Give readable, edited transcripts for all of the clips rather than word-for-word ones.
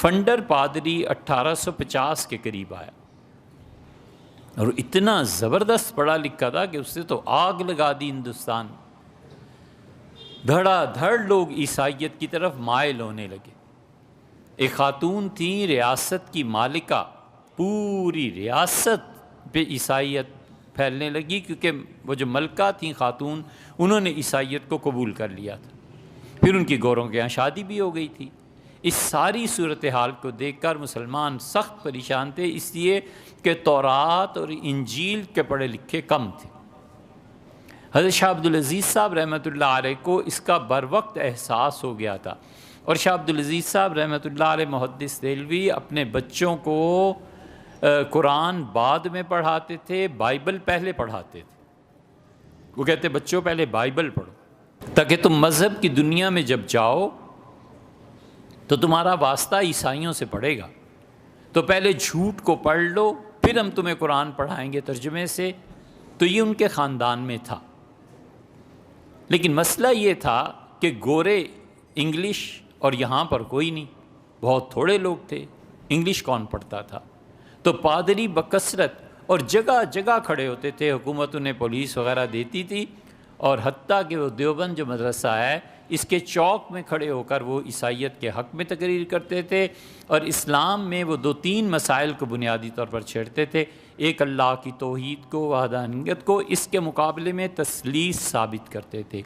فنڈر پادری 1850 کے قریب آیا اور اتنا زبردست پڑھا لکھا تھا کہ اس نے تو آگ لگا دی ہندوستان. دھڑا دھڑ لوگ عیسائیت کی طرف مائل ہونے لگے. ایک خاتون تھی ریاست کی مالکہ، پوری ریاست پہ عیسائیت پھیلنے لگی کیونکہ وہ جو ملکہ تھیں خاتون، انہوں نے عیسائیت کو قبول کر لیا تھا. پھر ان کی گوروں کے یہاں شادی بھی ہو گئی تھی. اس ساری صورتحال کو دیکھ کر مسلمان سخت پریشان تھے، اس لیے کہ تورات اور انجیل کے پڑھے لکھے کم تھے. حضرت شاہ عبدالعزیز صاحب رحمۃ اللہ علیہ کو اس کا بروقت احساس ہو گیا تھا، اور شاہ عبدالعزیز صاحب رحمۃ اللہ علیہ محدث دہلوی اپنے بچوں کو قرآن بعد میں پڑھاتے تھے، بائبل پہلے پڑھاتے تھے. وہ کہتے بچوں پہلے بائبل پڑھو تاکہ تم مذہب کی دنیا میں جب جاؤ تو تمہارا واسطہ عیسائیوں سے پڑے گا، تو پہلے جھوٹ کو پڑھ لو پھر ہم تمہیں قرآن پڑھائیں گے ترجمے سے. تو یہ ان کے خاندان میں تھا. لیکن مسئلہ یہ تھا کہ گورے انگلش اور یہاں پر کوئی نہیں، بہت تھوڑے لوگ تھے، انگلش کون پڑھتا تھا. تو پادری بکثرت اور جگہ جگہ کھڑے ہوتے تھے، حکومت انہیں پولیس وغیرہ دیتی تھی، اور حتیٰ کہ وہ دیوبند جو مدرسہ ہے اس کے چوک میں کھڑے ہو کر وہ عیسائیت کے حق میں تقریر کرتے تھے، اور اسلام میں وہ 2-3 مسائل کو بنیادی طور پر چھیڑتے تھے. ایک اللہ کی توحید کو، وحدانیت کو، اس کے مقابلے میں تثلیث ثابت کرتے تھے.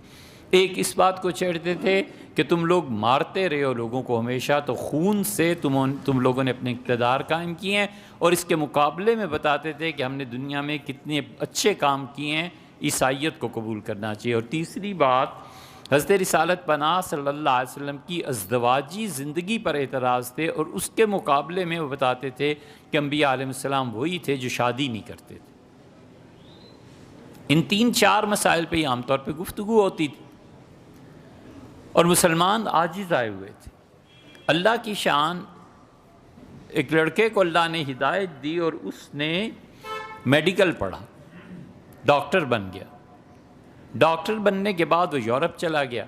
ایک اس بات کو چھیڑتے تھے کہ تم لوگ مارتے رہے ہو لوگوں کو ہمیشہ، تو خون سے تم لوگوں نے اپنے اقتدار قائم کیے ہیں، اور اس کے مقابلے میں بتاتے تھے کہ ہم نے دنیا میں کتنے اچھے کام کیے ہیں، عیسائیت کو قبول کرنا چاہیے. اور تیسری بات، حضرت رسالت پناہ صلی اللہ علیہ وسلم کی ازدواجی زندگی پر اعتراض تھے، اور اس کے مقابلے میں وہ بتاتے تھے کہ انبیاء علیہ السلام وہی تھے جو شادی نہیں کرتے تھے. ان 3-4 مسائل پہ ہی عام طور پہ گفتگو ہوتی تھی، اور مسلمان عاجز آئے ہوئے تھے. اللہ کی شان، ایک لڑکے کو اللہ نے ہدایت دی اور اس نے میڈیکل پڑھا، ڈاکٹر بن گیا. ڈاکٹر بننے کے بعد وہ یورپ چلا گیا.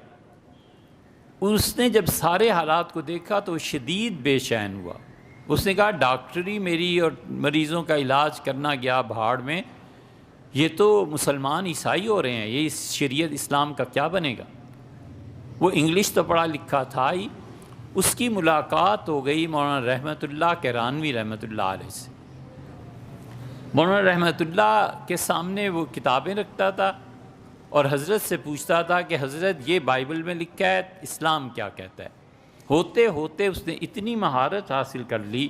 اس نے جب سارے حالات کو دیکھا تو شدید بے چین ہوا. اس نے کہا ڈاکٹری میری اور مریضوں کا علاج کرنا گیا بہاڑ میں، یہ تو مسلمان عیسائی ہو رہے ہیں، یہ اس شریعت اسلام کا کیا بنے گا. وہ انگلش تو پڑھا لکھا تھا ہی. اس کی ملاقات ہو گئی مولانا رحمۃ اللہ کیرانوی رحمۃ اللہ علیہ سے. مولانا رحمۃ اللہ کے سامنے وہ کتابیں رکھتا تھا اور حضرت سے پوچھتا تھا کہ حضرت یہ بائبل میں لکھا ہے، اسلام کیا کہتا ہے. ہوتے ہوتے اس نے اتنی مہارت حاصل کر لی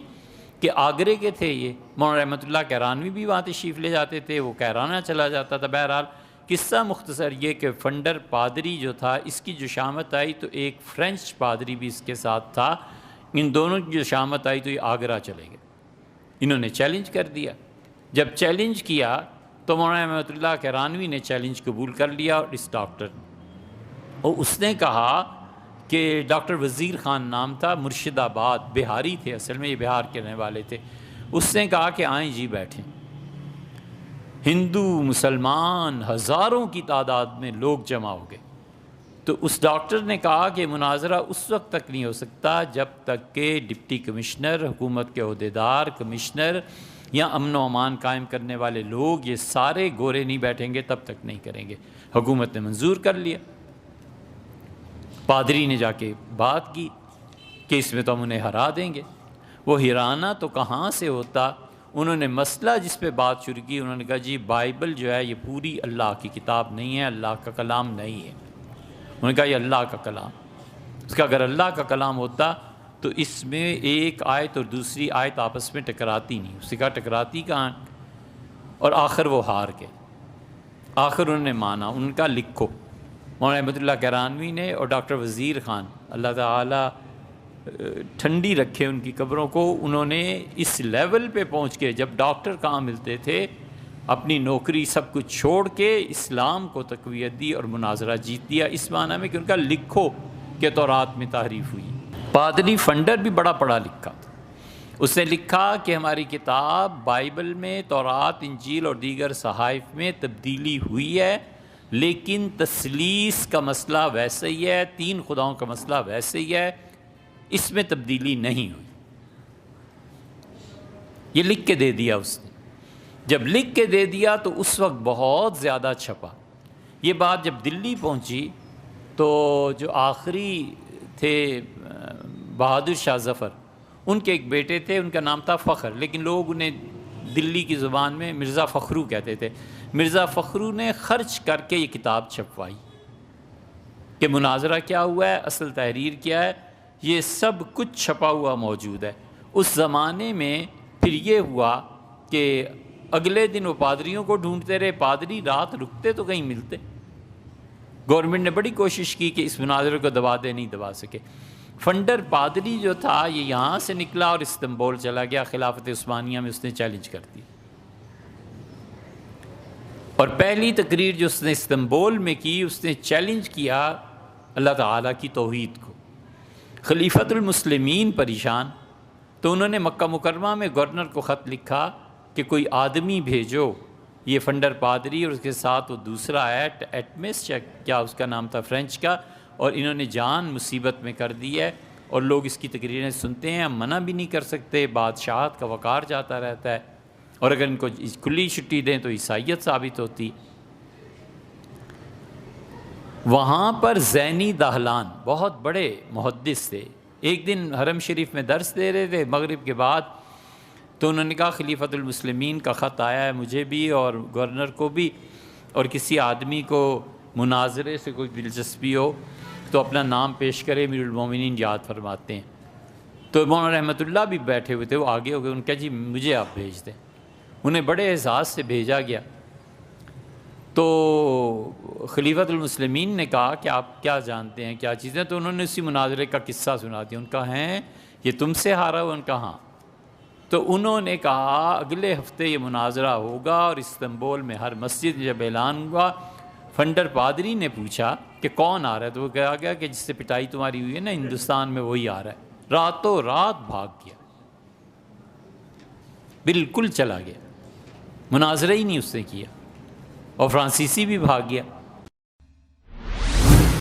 کہ آگرے کے تھے یہ، مولانا رحمۃ اللہ کیرانوی بھی وہاں تشریف لے جاتے تھے، وہ کیرانہ چلا جاتا تھا. بہرحال قصہ مختصر یہ کہ فنڈر پادری جو تھا، اس کی جو شامت آئی تو ایک فرینچ پادری بھی اس کے ساتھ تھا. ان دونوں کی جو شامت آئی تو یہ آگرہ چلے گئے. انہوں نے چیلنج کر دیا. جب چیلنج کیا تو مولانا رحمۃ اللہ کیرانوی نے چیلنج قبول کر لیا، اور اس ڈاکٹر اور اس نے کہا کہ ڈاکٹر وزیر خان نام تھا، مرشد آباد، بہاری تھے، اصل میں یہ بہار کے رہنے والے تھے. اس نے کہا کہ آئیں جی بیٹھیں. ہندو مسلمان ہزاروں کی تعداد میں لوگ جمع ہو گئے. تو اس ڈاکٹر نے کہا کہ مناظرہ اس وقت تک نہیں ہو سکتا جب تک کہ ڈپٹی کمشنر، حکومت کے عہدیدار، کمشنر یا امن و امان قائم کرنے والے لوگ یہ سارے گورے نہیں بیٹھیں گے، تب تک نہیں کریں گے. حکومت نے منظور کر لیا. پادری نے جا کے بات کی کہ اس میں تو ہم انہیں ہرا دیں گے. وہ ہرانا تو کہاں سے ہوتا. انہوں نے مسئلہ جس پہ بات شروع کی، انہوں نے کہا جی بائبل جو ہے یہ پوری اللہ کی کتاب نہیں ہے، اللہ کا کلام نہیں ہے. انہوں نے کہا یہ اللہ کا کلام، اس کا اگر اللہ کا کلام ہوتا تو اس میں ایک آیت اور دوسری آیت آپس میں ٹکراتی نہیں. اس نے کہا ٹکراتی کہاں. اور آخر وہ ہار گئے. آخر انہوں نے مانا. ان کا لکھو. مولانا رحمۃ اللہ کیرانوی نے اور ڈاکٹر وزیر خان، اللہ تعالیٰ ٹھنڈی رکھے ان کی قبروں کو، انہوں نے اس لیول پہ پہنچ کے جب ڈاکٹر کہاں ملتے تھے اپنی نوکری سب کچھ چھوڑ کے اسلام کو تقویت دی اور مناظرہ جیت دیا. اس معنی میں کہ ان کا لکھو کہ تورات میں تحریف ہوئی. پادری فنڈر بھی بڑا پڑھا لکھا تھا. اس نے لکھا کہ ہماری کتاب بائبل میں تورات، انجیل اور دیگر صحائف میں تبدیلی ہوئی ہے، لیکن تثلیث کا مسئلہ ویسے ہی ہے، 3 خداؤں کا مسئلہ ویسے ہی ہے، اس میں تبدیلی نہیں ہوئی. یہ لکھ کے دے دیا اس نے. جب لکھ کے دے دیا تو اس وقت بہت زیادہ چھپا. یہ بات جب دلی پہنچی تو جو آخری تھے بہادر شاہ ظفر، ان کے ایک بیٹے تھے، ان کا نام تھا فخر، لیکن لوگ انہیں دلی کی زبان میں مرزا فخرو کہتے تھے. مرزا فخرو نے خرچ کر کے یہ کتاب چھپوائی کہ مناظرہ کیا ہوا ہے، اصل تحریر کیا ہے، یہ سب کچھ چھپا ہوا موجود ہے. اس زمانے میں پھر یہ ہوا کہ اگلے دن وہ پادریوں کو ڈھونڈتے رہے، پادری رات رکتے تو کہیں ملتے. گورنمنٹ نے بڑی کوشش کی کہ اس مناظرے کو دبا دے، نہیں دبا سکے. فنڈر پادری جو تھا یہ یہاں سے نکلا اور استنبول چلا گیا، خلافت عثمانیہ میں اس نے چیلنج کر دی. اور پہلی تقریر جو اس نے استنبول میں کی، اس نے چیلنج کیا اللہ تعالیٰ کی توحید کو. خلیفۃ المسلمین پریشان، تو انہوں نے مکہ مکرمہ میں گورنر کو خط لکھا کہ کوئی آدمی بھیجو، یہ فنڈر پادری اور اس کے ساتھ وہ دوسرا ایٹمس کیا اس کا نام تھا فرینچ کا، اور انہوں نے جان مصیبت میں کر دی ہے اور لوگ اس کی تقریریں سنتے ہیں، ہم منع بھی نہیں کر سکتے، بادشاہت کا وقار جاتا رہتا ہے، اور اگر ان کو کھلی چھٹی دیں تو عیسائیت ثابت ہوتی. وہاں پر زینی دہلان بہت بڑے محدث تھے، ایک دن حرم شریف میں درس دے رہے تھے مغرب کے بعد، تو انہوں نے کہا خلیفۃ المسلمین کا خط آیا ہے مجھے بھی اور گورنر کو بھی، اور کسی آدمی کو مناظرے سے کوئی دلچسپی ہو تو اپنا نام پیش کرے، امیر المومنین یاد فرماتے ہیں. تو مولانا رحمۃ اللہ بھی بیٹھے ہوئے تھے، وہ آگے ہو گئے، ان کا جی مجھے آپ بھیج دیں. انہیں بڑے اعزاز سے بھیجا گیا. تو خلیفۃ المسلمین نے کہا کہ آپ کیا جانتے ہیں کیا چیزیں، تو انہوں نے اسی مناظرے کا قصہ سنا دیا. ان کا ہیں یہ تم سے ہارا ہوا؟ ان کا ہاں. تو انہوں نے کہا اگلے ہفتے یہ مناظرہ ہوگا اور استنبول میں ہر مسجد میں جب اعلان ہوا، فنڈر پادری نے پوچھا کہ کون آ رہا ہے، تو وہ کہا گیا کہ جس سے پٹائی تمہاری ہوئی ہے نا ہندوستان میں وہی آ رہا ہے. راتوں رات بھاگ گیا، بالکل چلا گیا، مناظرہ ہی نہیں اس نے کیا. اور فرانسیسی بھی بھاگ گیا.